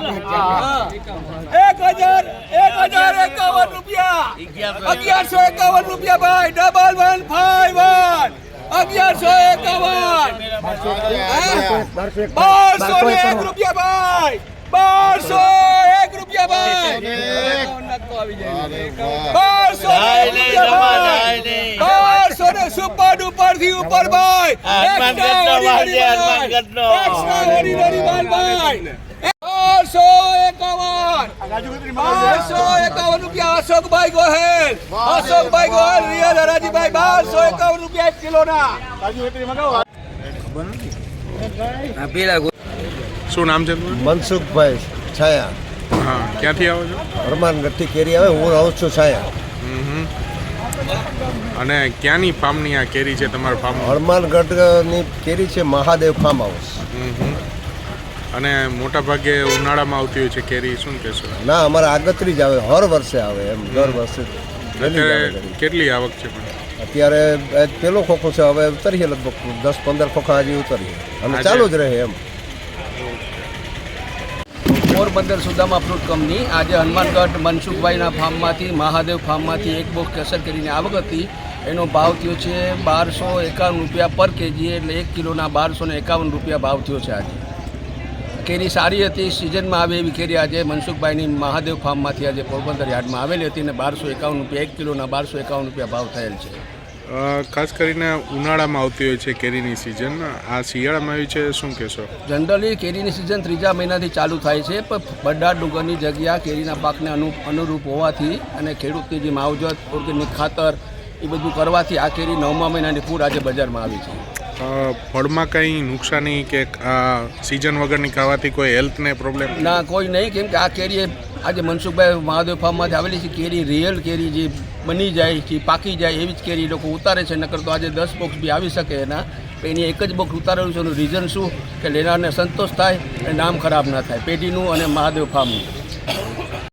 રૂપિયા 1151 રૂપિયા ભાઈ. 1151 1151 1201 રૂપિયા ભાઈ. 1201 રૂપિયા ભાઈ. 1200 સુપર ડુપર થી ઉપર ભાઈ. એક્સ્ટ્રાઓર્ડિનરી માલ ભાઈ. 1251 રૂપિયા અશોકભાઈ ગોહેલ. અશોકભાઈ ગોહેલ રિયલ હરાજીભાઈ 1251 રૂપિયા 1 કિલો ના. શું નામ છે? મનસુખભાઈ છાયા. હા, ક્યાંથી આવો છો? હરમાનગઢથી કેરી આવે. હું રહું છું છાયા. અને ક્યાંની ફાર્મની આ કેરી છે તમારા ફાર્મ? હરમાનગઢની કેરી છે મહાદેવ ફાર્મ હાઉસ. અને મોટા ભાગે ઉનાળામાં આવતી હોય છે કેરી, શું કહેશો? ના, અમારે આગતરી જ આવે, હર વર્ષે આવે એમ. દર વર્ષે કેટલી આવક છે પણ? અત્યારે પેલો ખોખો છે, હવે ઉતરીએ લગભગ 10-15 ખોખા હજી ઉતરીએ અને ચાલુ જ રહે એમ. પોરબંદર સુદામા ફ્રૂટ કંપની આજે હનુમાનગઢ મનસુખભાઈના ફાર્મમાંથી મહાદેવ ફાર્મમાંથી એક બોક્સ કેસર કેરીની આવક હતી. એનો ભાવ થયો છે 1251 રૂપિયા પર કેજી, એટલે 1 કિલોના 1251 રૂપિયા ભાવ થયો છે. આજે કેરી સારી હતી, સિઝનમાં આવે એવી કેરી આજે મનસુખભાઈની મહાદેવ ફાર્મમાંથી આજે પોરબંદર યાર્ડમાં આવેલી હતી અને 1251 રૂપિયા 1 કિલોના 1251 રૂપિયા ભાવ થયેલ છે. ખાસ કરીને ઉનાળામાં આવતી હોય છે કેરીની સિઝન, આ શિયાળામાં આવી છે, શું કહેશો? જનરલી કેરીની સિઝન 3જા મહિનાથી ચાલુ થાય છે, પણ બડા ડુંગરની જગ્યા કેરીના પાકને અનુરૂપ હોવાથી અને ખેડૂતની જે માવજત, ઓર્ગેનિક ખાતર એ બધું કરવાથી આ કેરી 9મા મહિનાની ફૂડ આજે બજારમાં આવી છે. ફળમાં કંઈ નુકસાની કે સિઝન વગરની ખાવાથી કોઈ હેલ્થને પ્રોબ્લેમ? ના, કોઈ નહીં, કેમ કે આ કેરી આજે મનસુખભાઈ મહાદેવ ફાર્મમાંથી આવેલી છે. કેરી રિયલ કેરી જે બની જાય કે પાકી જાય એવી જ કેરી લોકો ઉતારે છે. નકર તો આજે 10 બોક્સ બી આવી શકે એના, એની એક જ બોક્સ ઉતારેલું છે. એનું રીઝન શું કે લેનારને સંતોષ થાય અને નામ ખરાબ ના થાય પેઢીનું અને મહાદેવ ફાર્મનું.